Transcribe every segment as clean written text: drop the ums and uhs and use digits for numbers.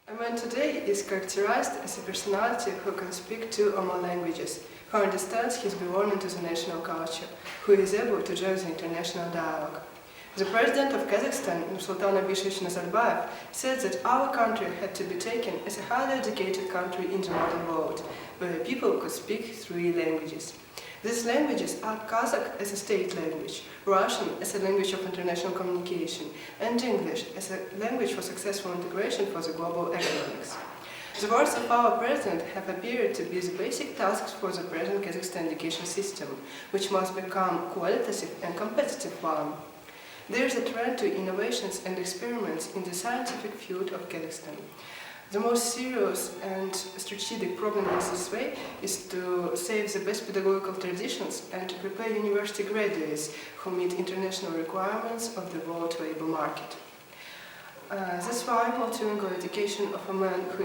A man today is characterized as a personality who can speak two or more languages, who understands his belonging to the national culture, who is able to join the international dialogue. The president of Kazakhstan, Nursultan Abishevich Nazarbayev, said that our country had to be taken as a highly educated country in the modern world, where people could speak 3 languages. These languages are Kazakh as a state language, Russian as a language of international communication, and English as a language for successful integration for the global economics. The words of our president have appeared to be the basic tasks for the present Kazakhstan education system, which must become qualitative and competitive one. There is a trend to innovations and experiments in the scientific field of Kazakhstan. The most serious and strategic problem in this way is to save the best pedagogical traditions and to prepare university graduates who meet international requirements of the world labor market. That's why multilingual education of a man who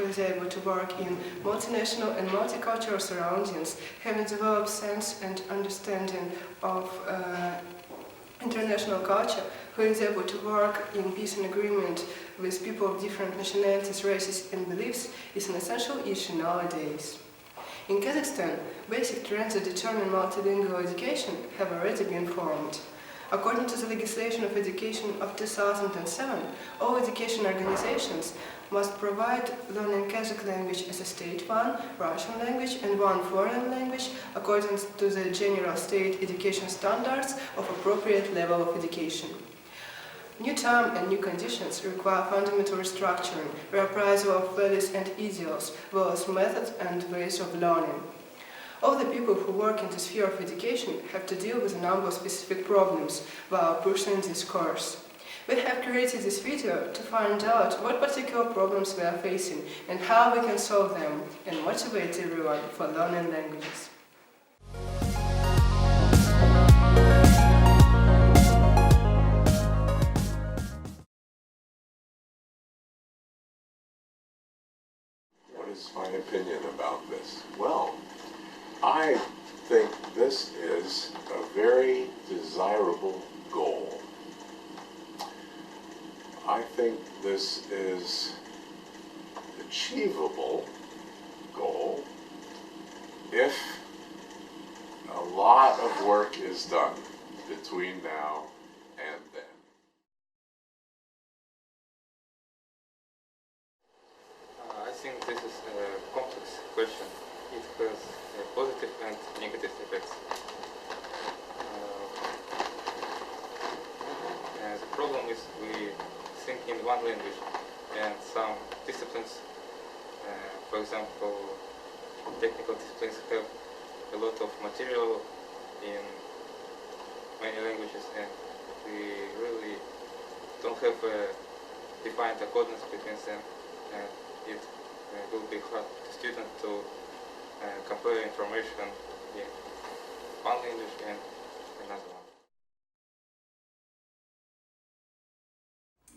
is able to work in multinational and multicultural surroundings, having developed sense and understanding of international culture, who is able to work in peace and agreement with people of different nationalities, races and beliefs, is an essential issue nowadays. In Kazakhstan, basic trends that determine multilingual education have already been formed. According to the legislation of education of 2007, all education organizations must provide learning Kazakh language as a state one, Russian language and one foreign language according to the general state education standards of appropriate level of education. New time and new conditions require fundamental restructuring, reappraisal of values and ideals, well as methods and ways of learning. All the people who work in the sphere of education have to deal with a number of specific problems while pursuing this course. We have created this video to find out what particular problems we are facing and how we can solve them and motivate everyone for learning languages. What is my opinion about this? Well, I think this is a very desirable goal. I think this is achievable goal if a lot of work is done between now and then. I think this is a complex question. It has positive and negative effects. And the problem is we think in one language, and some disciplines, for example, technical disciplines have a lot of material in many languages, and we really don't have a defined accordance between them, and it will be hard to students to compare information in one language and another one.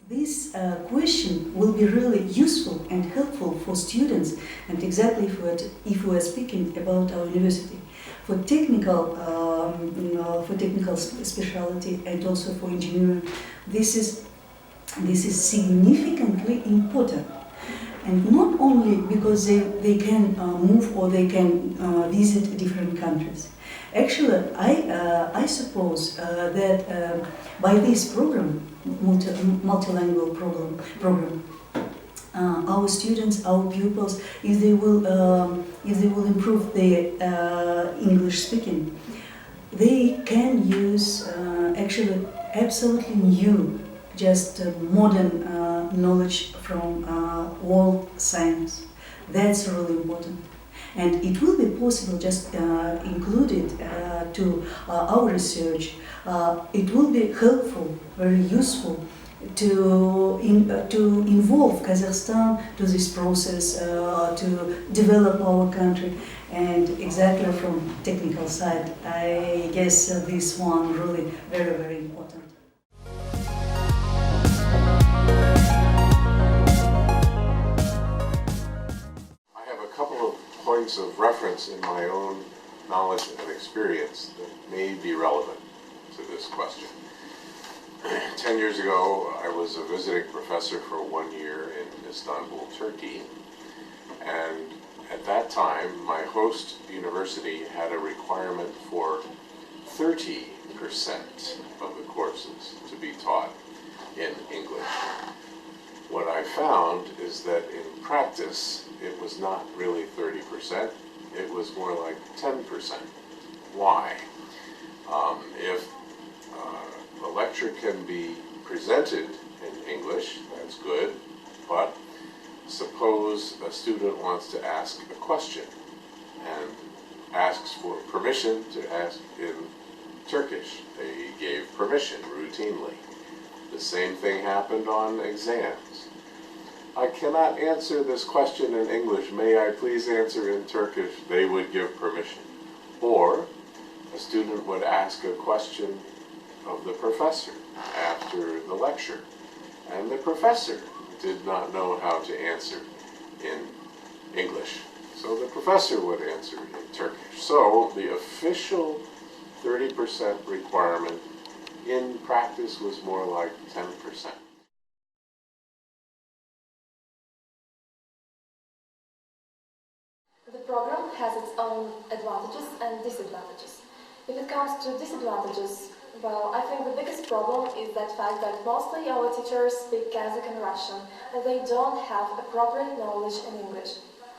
This question will be really useful and helpful for students, and exactly if we are speaking about our university. For technical specialty and also for engineering, this is significantly important. And not only because they can move or they can visit different countries. Actually, I suppose that by this program, multilingual program, our students, our pupils, if they will improve their English speaking, they can use actually absolutely new, just modern knowledge from world science. That's really important. And it will be possible just included to our research. It will be helpful, very useful to involve Kazakhstan to this process, to develop our country. And exactly from technical side, I guess this one really very, very important. Points of reference in my own knowledge and experience that may be relevant to this question. 10 years ago, I was a visiting professor for 1 year in Istanbul, Turkey, and at that time, my host university had a requirement for 30% of the courses to be taught in English. What I found is that in practice, it was not really 30%, it was more like 10%. Why? If a lecture can be presented in English, that's good, but suppose a student wants to ask a question and asks for permission to ask in Turkish. They gave permission routinely. The same thing happened on exams. I cannot answer this question in English. May I please answer in Turkish? They would give permission. Or a student would ask a question of the professor after the lecture, and the professor did not know how to answer in English. So the professor would answer in Turkish. So the official 30% requirement in practice was more like 10%. The program has its own advantages and disadvantages. If it comes to disadvantages, well, I think the biggest problem is that fact that mostly our teachers speak Kazakh and Russian, and they don't have appropriate knowledge in English.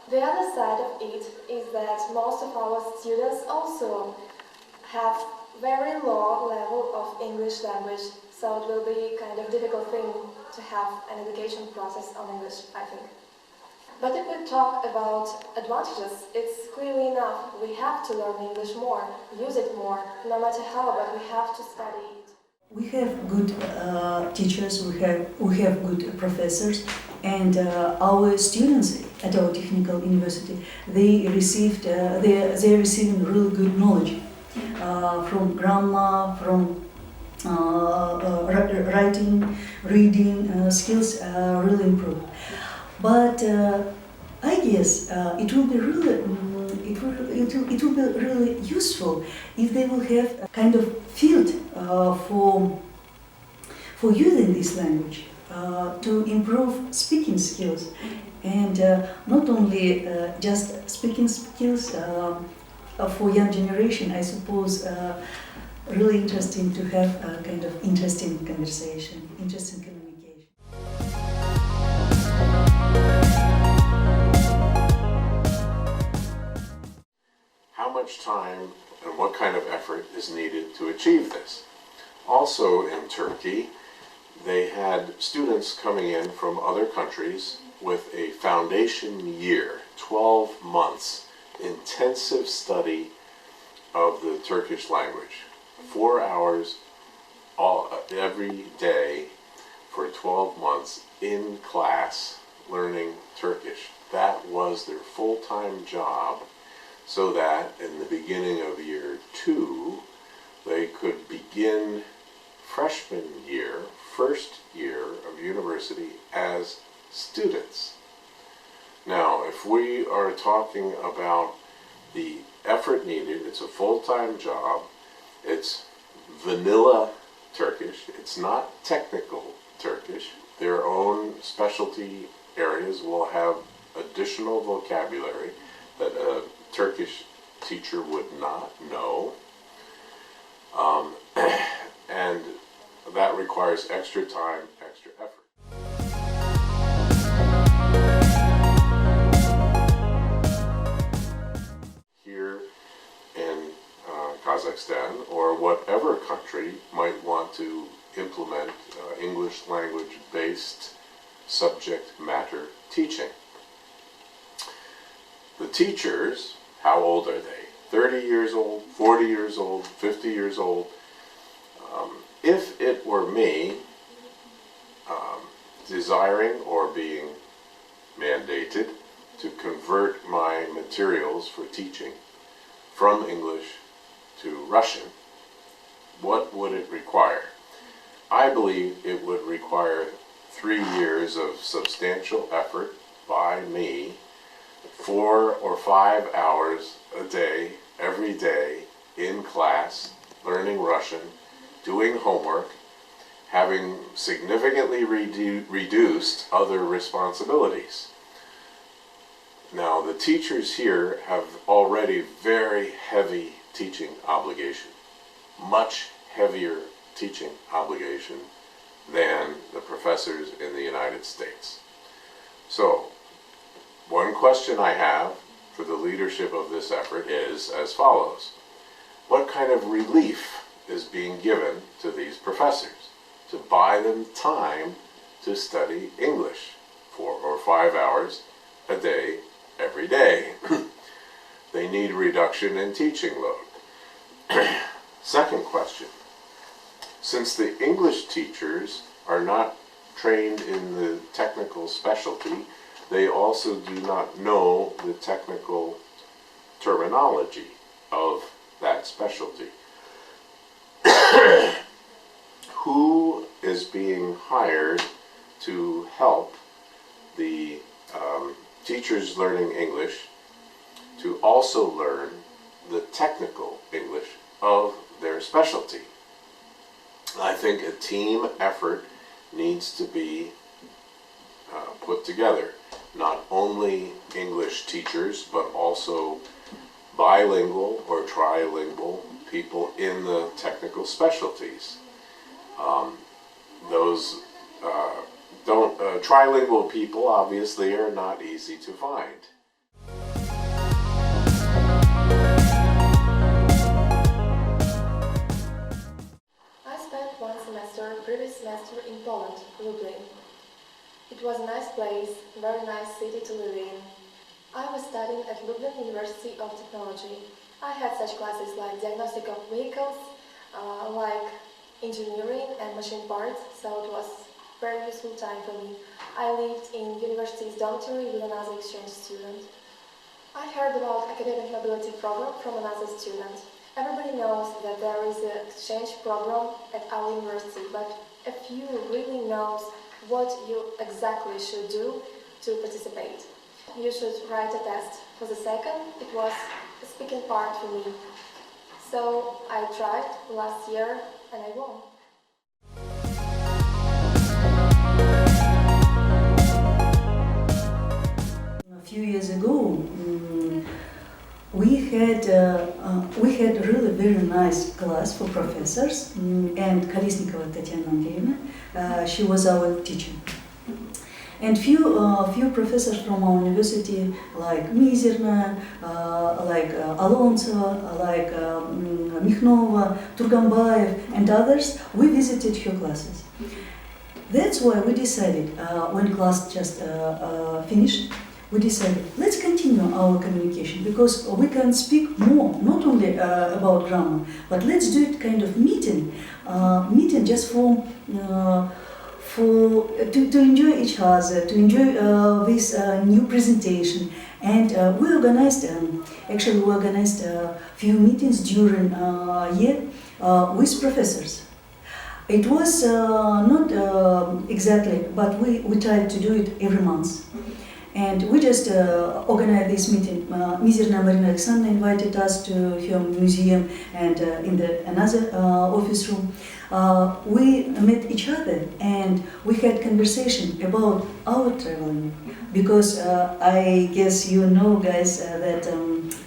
The other side of it is that most of our students also have very low level of English language, so it will be kind of difficult thing to have an education process on English, I think. But if we talk about advantages, it's clearly enough. We have to learn English more, use it more, no matter how, but we have to study it. We have good teachers, we have good professors, and our students at our technical university, they're receiving really good knowledge from grammar, from writing, reading skills really improved. But I guess it will be really useful if they will have a kind of field for using this language to improve speaking skills, and not only just speaking skills for young generation. I suppose really interesting to have a kind of interesting conversation, interesting communication. How much time and what kind of effort is needed to achieve this? Also in Turkey, they had students coming in from other countries with a foundation year, 12 months, intensive study of the Turkish language. 4 hours every day for 12 months in class learning Turkish. That was their full-time job, so that in the beginning of year 2, they could begin freshman year, first year of university as students. Now, if we are talking about the effort needed, it's a full-time job, it's vanilla Turkish, it's not technical Turkish. Their own specialty areas will have additional vocabulary that a Turkish teacher would not know, and that requires extra time, extra effort. Here in Kazakhstan, or whatever country might want to implement English language-based subject matter teaching. The teachers, how old are they? 30 years old, 40 years old, 50 years old? If it were me desiring or being mandated to convert my materials for teaching from English to Russian, what would it require? I believe it would require 3 years of substantial effort by me, 4 or 5 hours a day, every day, in class, learning Russian, doing homework, having significantly reduced other responsibilities. Now, the teachers here have already very heavy teaching obligation, much heavier teaching obligation than the professors in the United States. So, one question I have for the leadership of this effort is as follows. What kind of relief is being given to these professors to buy them time to study English 4 or 5 hours a day, every day? They need reduction in teaching load. Second question. Since the English teachers are not trained in the technical specialty, they also do not know the technical terminology of that specialty. Who is being hired to help the teachers learning English to also learn the technical English of their specialty? I think a team effort needs to be put together. Not only English teachers, but also bilingual or trilingual people in the technical specialties. Trilingual people obviously are not easy to find. I spent previous semester in Poland, Lublin. It was a nice place, very nice city to live in. I was studying at Lublin University of Technology. I had such classes like diagnostic of vehicles, like engineering and machine parts, so it was a very useful time for me. I lived in university's dormitory with another exchange student. I heard about academic mobility program from another student. Everybody knows that there is an exchange program at our university, but a few really knows what you exactly should do to participate. You should write a test. For the second, it was a speaking part for me. So I tried last year and I won. A few years ago, we had a really very nice class for professors, and Kolesnikova Tatyana Andreevna, she was our teacher. And few professors from our university, like Mizerna, like Alontsova, like Mikhnova, Turgambaev, and others, we visited her classes. That's why we decided, when class just finished, we decided, let's continue our communication, because we can speak more, not only about grammar, but let's do it kind of meeting just to enjoy each other, to enjoy this new presentation. And we organized a few meetings during a year with professors. It was not exactly, but we tried to do it every month. And we just organized this meeting. Mizerna Marina Alexandrovna invited us to her museum and in another office room. We met each other and we had conversation about our traveling. Because I guess you know, guys, that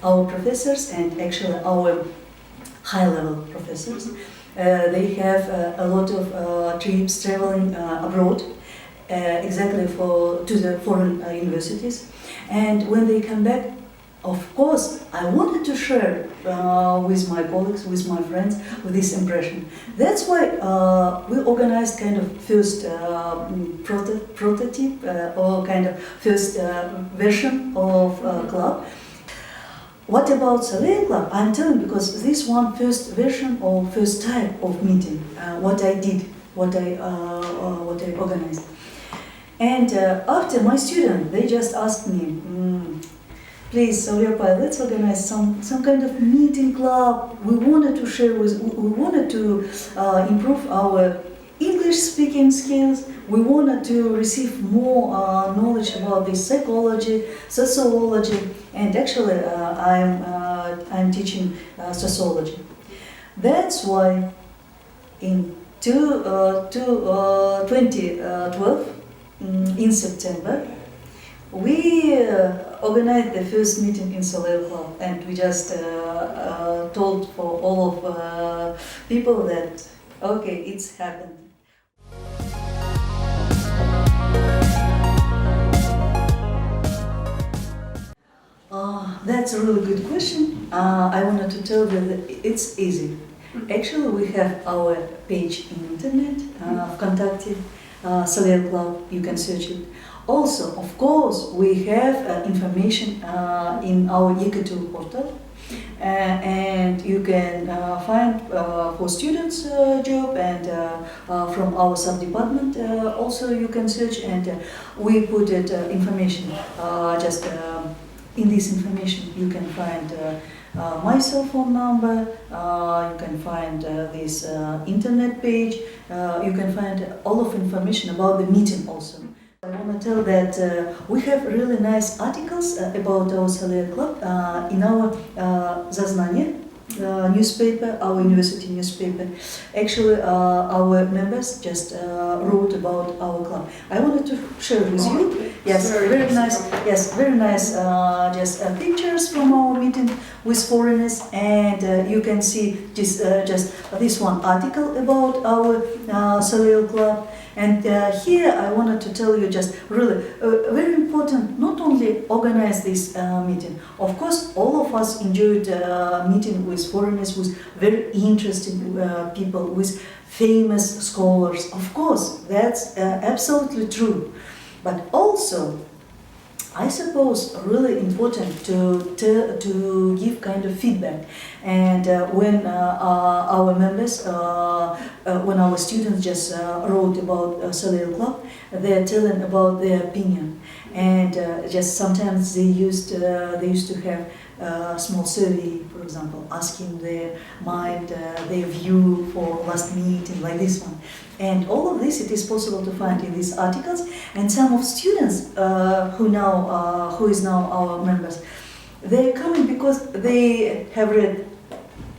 our professors and actually our high-level professors, they have a lot of trips traveling abroad. Exactly to the foreign universities, and when they come back, of course, I wanted to share with my colleagues, with my friends, with this impression. That's why we organized kind of first prototype or kind of first version of club. What about Seraya Club? I'm telling because this one first version or first type of meeting, what I did, what I organized. And after my student, they just asked me, please, Saule, let's organize some kind of meeting club. We wanted to share we wanted to improve our English speaking skills. We wanted to receive more knowledge about this psychology, sociology, and actually I'm teaching sociology. That's why in 2012, in September, we organized the first meeting in Saule Club, and we just told for all of people that okay, it's happened. That's a really good question. I wanted to tell you that it's easy. Actually, we have our page in internet, Vkontakte, Saule Club, you can search it. Also, of course, we have information in our EKSTU portal, and you can find for students job, and from our sub-department also you can search, and we put it information just in this information you can find my cell phone number, you can find this internet page, you can find all of information about the meeting also. I want to tell that we have really nice articles about our Saule Club in our Zaznanie newspaper, our university newspaper. Actually, our members just wrote about our club. I wanted to share with you. Yes, very nice. Yes, very nice. Just pictures from our meeting with foreigners, and you can see just this one article about our Saule Club. And here I wanted to tell you just really very important, not only organize this meeting. Of course, all of us enjoyed meeting with foreigners, with very interesting people, with famous scholars. Of course, that's absolutely true. But also, I suppose really important to give kind of feedback, and when our members, when our students just wrote about Saule Club, they're telling about their opinion, and just sometimes they used to have a small survey, for example, asking their mind, their view for last meeting, like this one. And all of this, it is possible to find in these articles. And some of students who is now our members, they're coming because they have read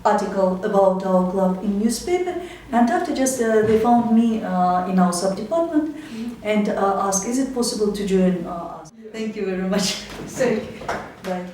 article about our club in newspaper, and after just they found me in our sub-department and asked, is it possible to join us? Thank you very much. Thank you. Bye.